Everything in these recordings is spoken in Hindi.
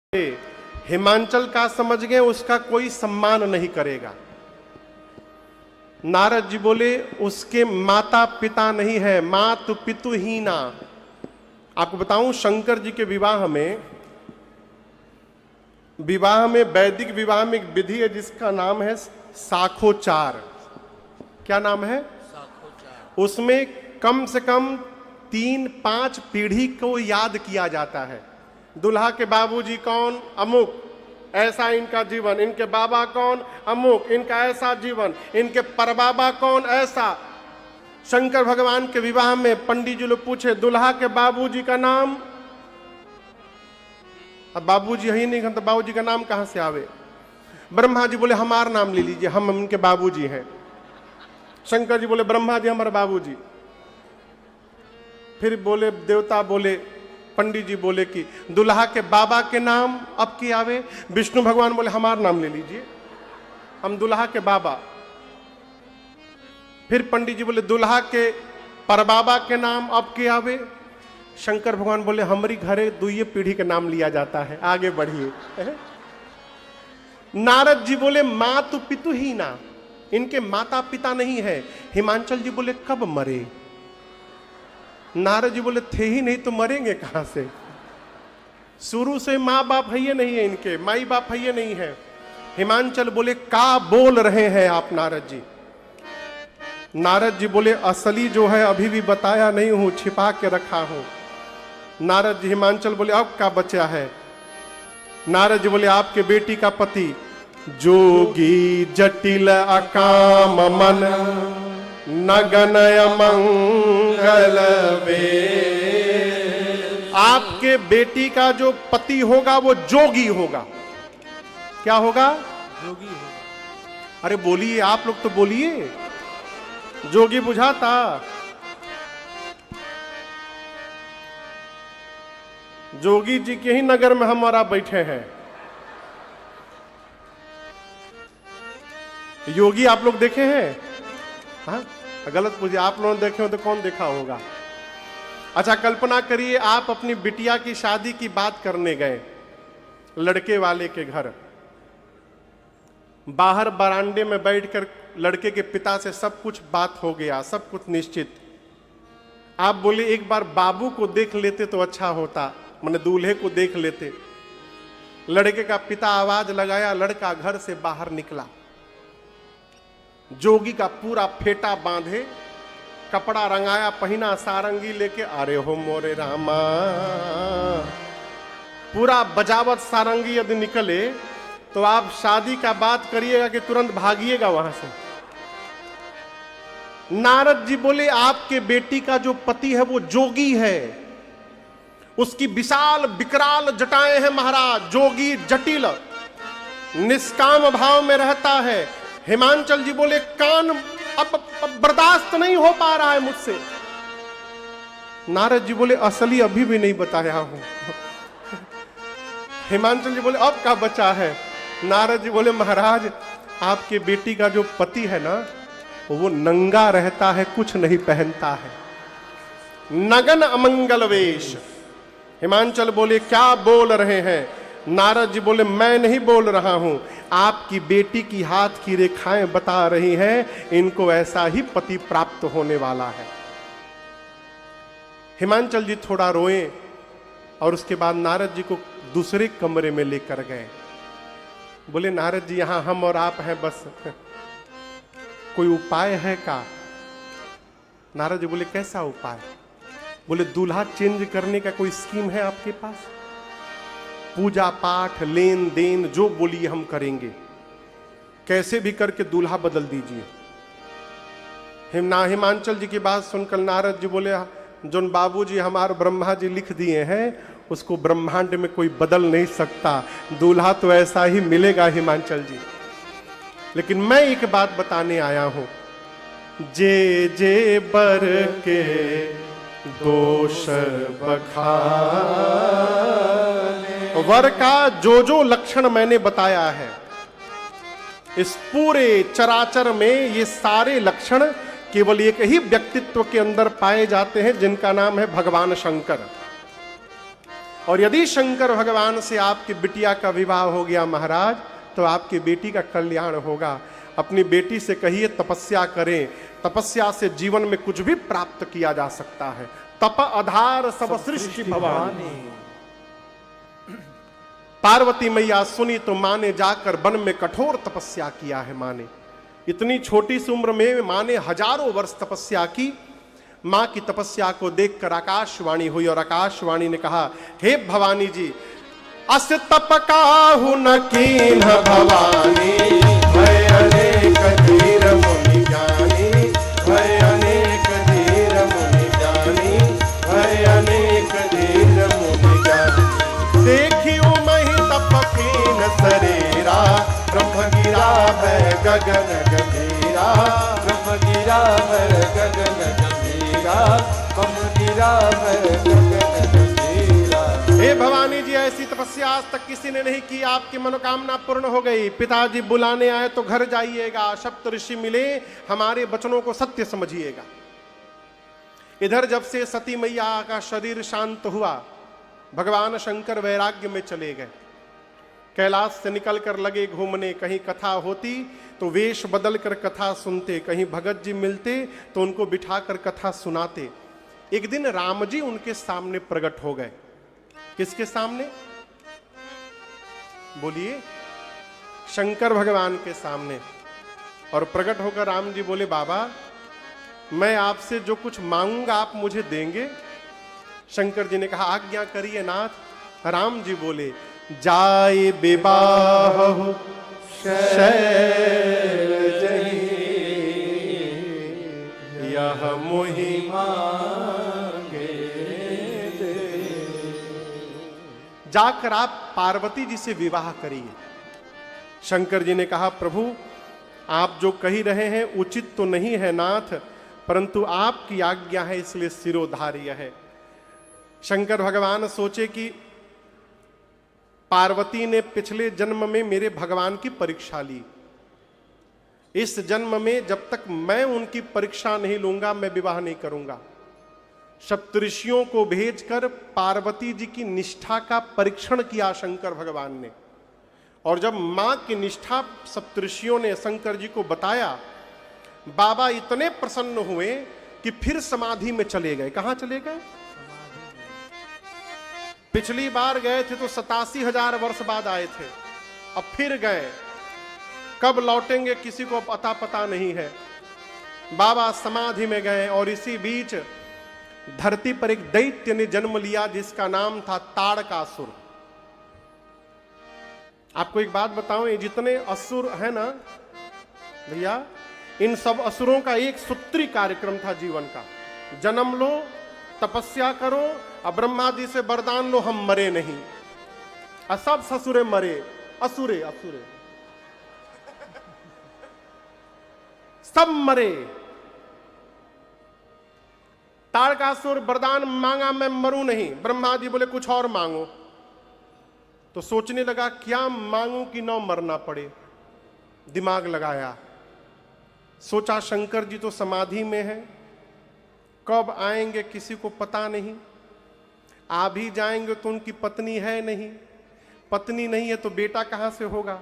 हिमांचल का समझ गए, उसका कोई सम्मान नहीं करेगा। नारद जी बोले उसके माता पिता नहीं है, मातु पितु हीना। आपको बताऊं, शंकर जी के विवाह में वैदिक विवाह में एक विधि है जिसका नाम है साखोचार। क्या नाम है? साखोचार। उसमें कम से कम 3-5 पीढ़ी को याद किया जाता है। दुल्हा के बाबूजी कौन? अमुक, ऐसा इनका जीवन। इनके बाबा कौन? अमुक, इनका ऐसा जीवन। इनके परबाबा कौन? ऐसा। शंकर भगवान के विवाह में पंडित जी लोग पूछे दुल्हा के बाबूजी का नाम। अब बाबूजी ही नहीं, तो बाबूजी का नाम कहां से आवे? ब्रह्मा जी बोले हमारा नाम ले लीजिए, हम उनके बाबूजी हैं। शंकर जी बोले ब्रह्मा जी हमारे बाबूजी। फिर बोले देवता बोले, पंडित जी बोले कि दुल्हा के बाबा के नाम अब की आवे। विष्णु भगवान बोले हमारा नाम ले लीजिए, हम दुल्हा के बाबा। फिर पंडित जी बोले दुल्हा के परबाबा के नाम अब की आवे। शंकर भगवान बोले हमारी घरे दुइये पीढ़ी के नाम लिया जाता है, आगे बढ़िए। नारद जी बोले मातु पितु ही ना, इनके माता पिता नहीं है। हिमांचल जी बोले कब मरे? नारद जी बोले थे ही नहीं तो मरेंगे कहां से? शुरू से माँ बाप है ये नहीं है, इनके माई बाप है ये नहीं है। हिमांचल बोले का बोल रहे हैं आप नारद जी? नारद जी बोले असली जो है अभी भी बताया नहीं हूं, छिपा के रखा हूं। नारद जी, हिमांचल बोले अब क्या बचा है? नारद जी बोले आपके बेटी का पति जोगी जटिल अकाम मन नगनय मंगल वे। आपके बेटी का जो पति होगा वो जोगी होगा। क्या होगा? जोगी होगा। अरे बोलिए, आप लोग तो बोलिए। जोगी बुझाता? जोगी जी के ही नगर में हम और आप बैठे हैं। योगी आप लोग देखे हैं? हाँ, गलत पूछिए, आप लोगों ने देखे हो तो कौन देखा होगा? अच्छा कल्पना करिए, आप अपनी बिटिया की शादी की बात करने गए लड़के वाले के घर। बाहर बरामदे में बैठकर लड़के के पिता से सब कुछ बात हो गया, सब कुछ निश्चित। आप बोले एक बार बाबू को देख लेते तो अच्छा होता, माने दूल्हे को देख लेते। लड़के का पिता आवाज लगाया, लड़का घर से बाहर निकला। जोगी का पूरा फेटा बांधे, कपड़ा रंगाया, पहना, सारंगी लेके, अरे हो मोरे रामा। पूरा बजावत सारंगी यदि निकले तो आप शादी का बात करिएगा कि तुरंत भागिएगा वहां से। नारद जी बोले आपके बेटी का जो पति है वो जोगी है, उसकी विशाल विकराल जटाएं हैं महाराज। जोगी जटिल निष्काम भाव में रहता है। हिमांचल जी बोले कान अब बर्दाश्त नहीं हो पा रहा है मुझसे। नारद जी बोले असली अभी भी नहीं बताया हूं। हिमांचल जी बोले अब क्या बचा है? नारद जी बोले महाराज आपके बेटी का जो पति है ना वो नंगा रहता है, कुछ नहीं पहनता है, नगन अमंगल वेश। हिमांचल बोले क्या बोल रहे हैं? नारद जी बोले मैं नहीं बोल रहा हूं, आपकी बेटी की हाथ की रेखाएं बता रही हैं, इनको ऐसा ही पति प्राप्त होने वाला है। हिमांचल जी थोड़ा रोए और उसके बाद नारद जी को दूसरे कमरे में लेकर गए। बोले नारद जी यहां हम और आप हैं बस, कोई उपाय है का? नारद जी बोले कैसा उपाय? बोले दूल्हा चेंज करने का कोई स्कीम है आपके पास? पूजा पाठ लेन देन जो बोलिए हम करेंगे, कैसे भी करके दूल्हा बदल दीजिए। हिमांचल जी की बात सुनकर नारद जी बोले जो बाबूजी हमारे ब्रह्मा जी लिख दिए हैं उसको ब्रह्मांड में कोई बदल नहीं सकता, दूल्हा तो ऐसा ही मिलेगा हिमांचल जी। लेकिन मैं एक बात बताने आया हूं, जे जे बर के दोष बखाने, वर का जो जो लक्षण मैंने बताया है इस पूरे चराचर में, ये सारे लक्षण केवल एक ही व्यक्तित्व के अंदर पाए जाते हैं जिनका नाम है भगवान शंकर। और यदि शंकर भगवान से आपकी बिटिया का विवाह हो गया महाराज, तो आपकी बेटी का कल्याण होगा। अपनी बेटी से कहिए तपस्या करें, तपस्या से जीवन में कुछ भी प्राप्त किया जा सकता है। तप आधार सब सृष्टि भवानी। पार्वती मैया सुनी तो माँ ने जाकर वन में कठोर तपस्या किया है। माँ ने इतनी छोटी सी उम्र में माँ ने हजारों वर्ष तपस्या की। माँ की तपस्या को देखकर आकाशवाणी हुई और आकाशवाणी ने कहा, हे भवानी जी, अस तप काहु न कीन भवानी, भय अनेक धीर मुनि ज्ञानी, भय अनेक धीर मुनि ज्ञानी, भय अनेक धीर मुनि ज्ञानी। देखियो मही तप कीन शरीरा, ब्रह्म गिरा भय गगन गंभीरा, ब्रह्म गिरा भय गगन गंभीरा, ब्रह्म गिरा भय गगन गंभीरा। हे भवानी जी, ऐसी तपस्या आज तक किसी ने नहीं की, आपकी मनोकामना पूर्ण हो गई। पिताजी बुलाने आए तो घर जाइएगा, सप्त ऋषि मिले, हमारे वचनों को सत्य समझिएगा। इधर जब से सती मैया का शरीर शांत हुआ, भगवान शंकर वैराग्य में चले गए। कैलाश से निकलकर लगे घूमने, कहीं कथा होती तो वेश बदलकर कथा सुनते, कहीं भगत जी मिलते तो उनको बिठाकर कथा सुनाते। एक दिन राम जी उनके सामने प्रकट हो गए। किसके सामने? बोलिए, शंकर भगवान के सामने। और प्रकट होकर राम जी बोले, बाबा मैं आपसे जो कुछ मांगूंगा आप मुझे देंगे? शंकर जी ने कहा, आज्ञा करिए नाथ। राम जी बोले, जाए विवाह शैल जही, यह मोहि मांगे दे। जाकर आप पार्वती जी से विवाह करिए। शंकर जी ने कहा, प्रभु आप जो कही रहे हैं उचित तो नहीं है नाथ, परंतु आपकी आज्ञा है इसलिए सिरोधार्य है। शंकर भगवान सोचे कि पार्वती ने पिछले जन्म में मेरे भगवान की परीक्षा ली, इस जन्म में जब तक मैं उनकी परीक्षा नहीं लूंगा मैं विवाह नहीं करूंगा। सप्तऋषियों को भेजकर पार्वती जी की निष्ठा का परीक्षण किया शंकर भगवान ने। और जब मां की निष्ठा सप्तऋषियों ने शंकर जी को बताया, बाबा इतने प्रसन्न हुए कि फिर समाधि में चले गए। कहां चले गए? पिछली बार गए थे तो 87,000 वर्ष बाद आए थे, अब फिर गए। कब लौटेंगे किसी को पता नहीं है। बाबा समाधि में गए और इसी बीच धरती पर एक दैत्य ने जन्म लिया जिसका नाम था ताड़कासुर। आपको एक बात बताऊं, ये जितने असुर है ना भैया, इन सब असुरों का एक सूत्री कार्यक्रम था जीवन का। जन्म लो, तपस्या करो, अब ब्रह्मा जी से वरदान लो, हम मरे नहीं। सब ससुरे मरे, असुरे असुरे सब मरे। ताड़कासुर वरदान मांगा, मैं मरूं नहीं। ब्रह्मा जी बोले कुछ और मांगो। तो सोचने लगा क्या मांगूं कि न मरना पड़े। दिमाग लगाया, सोचा शंकर जी तो समाधि में है, कब आएंगे किसी को पता नहीं, आ भी जाएंगे तो उनकी पत्नी है नहीं, पत्नी नहीं है तो बेटा कहां से होगा।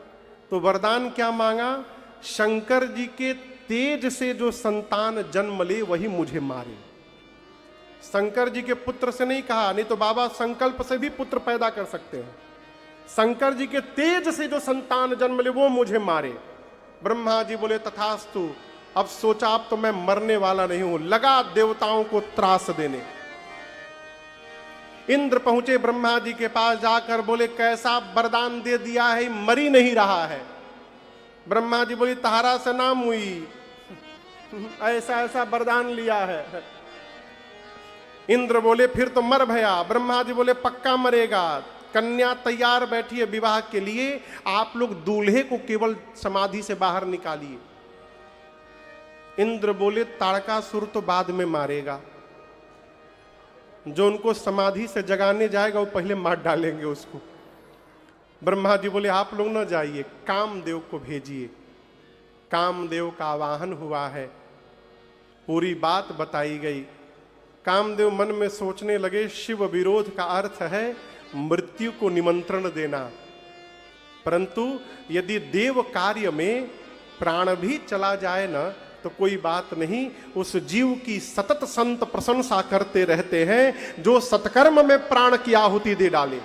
तो वरदान क्या मांगा? शंकर जी के तेज से जो संतान जन्म ले वही मुझे मारे। शंकर जी के पुत्र से नहीं कहा, नहीं तो बाबा संकल्प से भी पुत्र पैदा कर सकते हैं। शंकर जी के तेज से जो संतान जन्म ले वो मुझे मारे। ब्रह्मा जी बोले तथास्तु। अब सोचा अब तो मैं मरने वाला नहीं हूं, लगा देवताओं को त्रास देने। इंद्र पहुंचे ब्रह्मा जी के पास, जाकर बोले कैसा वरदान दे दिया है, मरी नहीं रहा है। ब्रह्मा जी बोले तहारा से नाम हुई, ऐसा ऐसा वरदान लिया है। इंद्र बोले फिर तो मर भया। ब्रह्मा जी बोले पक्का मरेगा। कन्या तैयार बैठी है विवाह के लिए, आप लोग दूल्हे को केवल समाधि से बाहर निकालिए। इंद्र बोले ताड़कासुर तो बाद में मारेगा, जो उनको समाधि से जगाने जाएगा वो पहले मार डालेंगे उसको। ब्रह्मा जी बोले आप लोग न जाइए, कामदेव को भेजिए। कामदेव का आवाहन हुआ है, पूरी बात बताई गई। कामदेव मन में सोचने लगे शिव विरोध का अर्थ है मृत्यु को निमंत्रण देना। परंतु यदि देव कार्य में प्राण भी चला जाए ना तो कोई बात नहीं, उस जीव की सतत संत प्रशंसा करते रहते हैं जो सत्कर्म में प्राण की आहुति दे डाले।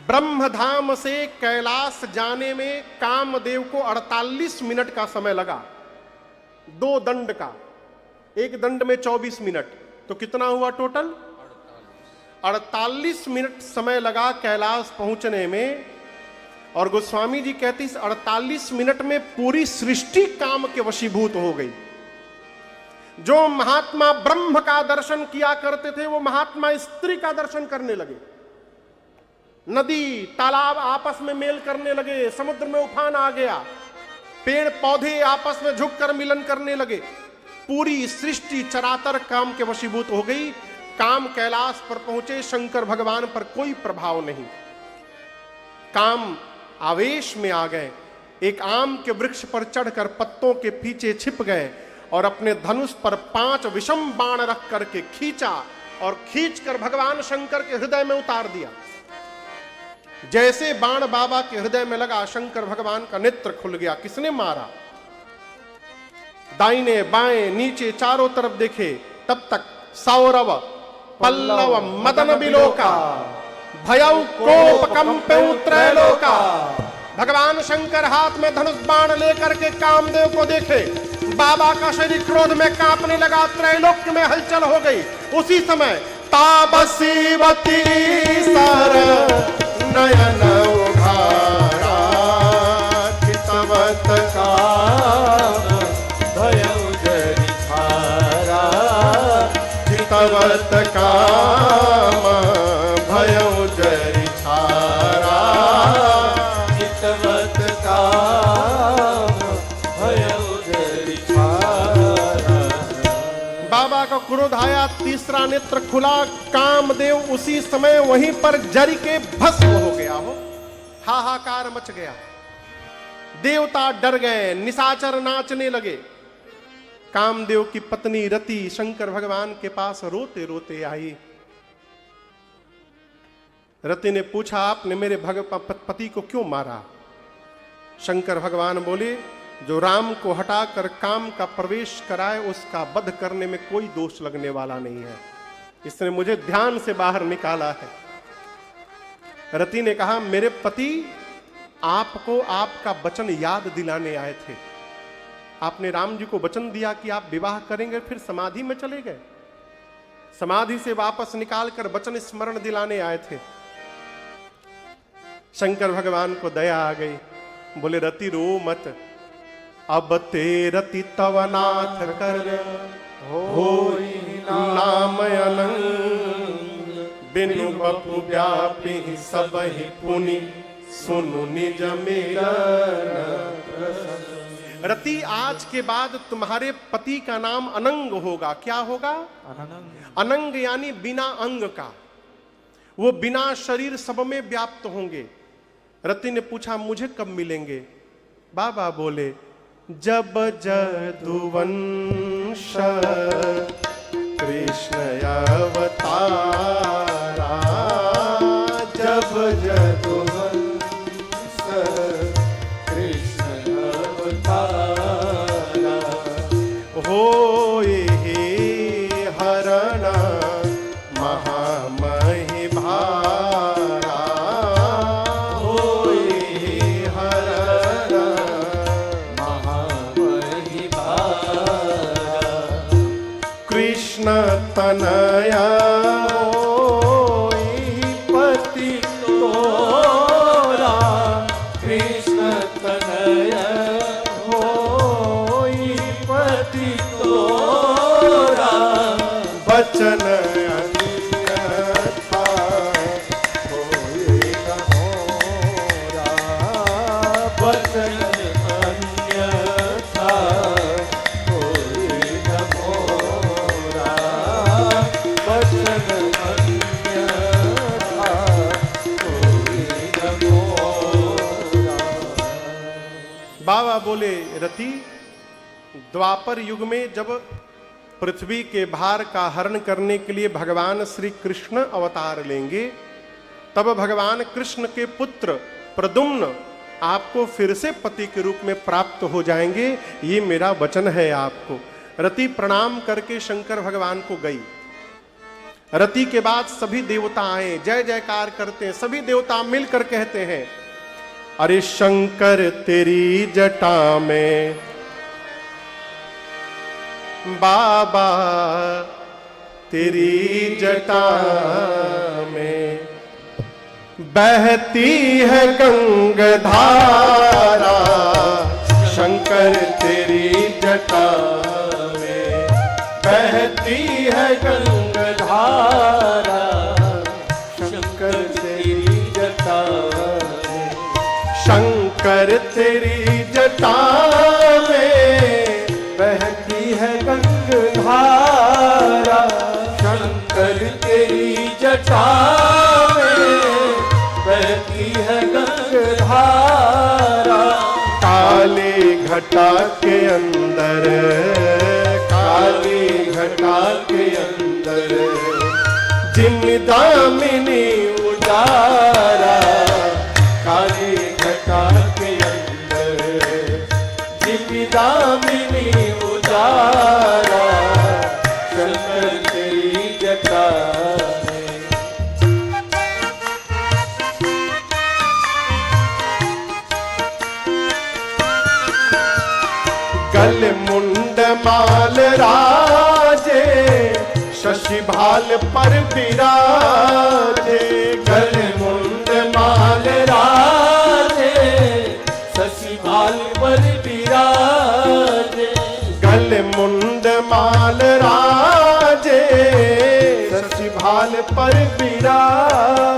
ब्रह्मधाम से कैलाश जाने में कामदेव को 48 मिनट का समय लगा, 2 दंड का, एक दंड में 24 मिनट, तो कितना हुआ टोटल? 48 मिनट समय लगा कैलाश पहुंचने में। और गोस्वामी जी कहते इस 48 मिनट में पूरी सृष्टि काम के वशीभूत हो गई। जो महात्मा ब्रह्म का दर्शन किया करते थे वो महात्मा स्त्री का दर्शन करने लगे। नदी तालाब आपस में मेल करने लगे, समुद्र में उफान आ गया, पेड़ पौधे आपस में झुककर मिलन करने लगे। पूरी सृष्टि चराचर काम के वशीभूत हो गई। काम कैलाश पर पहुंचे, शंकर भगवान पर कोई प्रभाव नहीं। काम आवेश में आ गए, एक आम के वृक्ष पर चढ़कर पत्तों के पीछे छिप गए और अपने धनुष पर 5 विषम बाण रख करके खींचा और खींचकर भगवान शंकर के हृदय में उतार दिया। जैसे बाण बाबा के हृदय में लगा, शंकर भगवान का नेत्र खुल गया। किसने मारा? दाहिने बाएं नीचे चारों तरफ देखे, तब तक सौरव पल्लव मदन बिलोका भयउ कोप कंपेउ त्रैलोका। भगवान शंकर हाथ में धनुष बाण लेकर के कामदेव को देखे, बाबा का शरीर क्रोध में कांपने लगा, त्रैलोक्य में हलचल हो गई। उसी समय ताबसीवती सर नयन उघारा, चितवत काम भयउ जरि छारा, चितवत काम भयउ जरि छारा, चितवत काम भयउ जरि छारा। बाबा का क्रोध आया, तीसरा नेत्र खुला, कामदेव उसी समय वहीं पर जरि के भस्म हो गया हो। हाहाकार मच गया, देवता डर गए, निशाचर नाचने लगे। कामदेव की पत्नी रति शंकर भगवान के पास रोते रोते आई। रति ने पूछा, आपने मेरे पति को क्यों मारा? शंकर भगवान बोले, जो राम को हटाकर काम का प्रवेश कराए उसका वध करने में कोई दोष लगने वाला नहीं है, इसने मुझे ध्यान से बाहर निकाला है। रति ने कहा, मेरे पति आपको आपका वचन याद दिलाने आए थे। आपने राम जी को वचन दिया कि आप विवाह करेंगे, फिर समाधि में चले गए। समाधि से वापस निकालकर वचन स्मरण दिलाने आए थे। शंकर भगवान को दया आ गई, बोले रति रो मत, अब ते रति तव नाथ कर होई नाम अनंग, बिनु बपु व्यापी सबहि पुनि सुनु निज मिलन। रति आज के बाद तुम्हारे पति का नाम अनंग होगा। क्या होगा? अनंग यानी बिना अंग का, वो बिना शरीर सब में व्याप्त होंगे। रति ने पूछा, मुझे कब मिलेंगे? बाबा बोले, जब जदुवंश कृष्ण अवतारा, जब जदुवंश कृष्ण अवतारा, होए हरण महामहि भारा, होए हरण महामहि भारा, कृष्ण तनया होई पति तोरा, कृष्ण तनया होई पति तोरा, बचन अन्यथा होए न होरा, बचन अन्यथा होए न होरा, बचन अन्यथा होए न होरा। बाबा बोले, रति द्वापर युग में जब पृथ्वी के भार का हरण करने के लिए भगवान श्री कृष्ण अवतार लेंगे, तब भगवान कृष्ण के पुत्र प्रद्युम्न आपको फिर से पति के रूप में प्राप्त हो जाएंगे, ये मेरा वचन है आपको। रति प्रणाम करके शंकर भगवान को गई। रति के बाद सभी देवता आए, जय जयकार करते हैं। सभी देवता मिलकर कहते हैं, अरे शंकर तेरी जटा में बाबा, तेरी जटा में बहती है गंगाधारा, शंकर तेरी जटा में बहती है गंगाधारा, शंकर तेरी जटा में, शंकर तेरी जटा में बहती है गंगाधारा, शंकर तेरी जटा बहती है गंगाधारा। काली घटा के अंदर, काली घटा के अंदर जिनदामिनी उजारा, काली घटा के अंदर जिनदामिनी उजारा, शंकर तेरी जटा गल मुंड माल राजे, शशि भाल पर विराजे, गल मुंड माल राजे, शशि भाल पर विराजे, गल मुंड माल राजे, शशि भाल पर विराजे।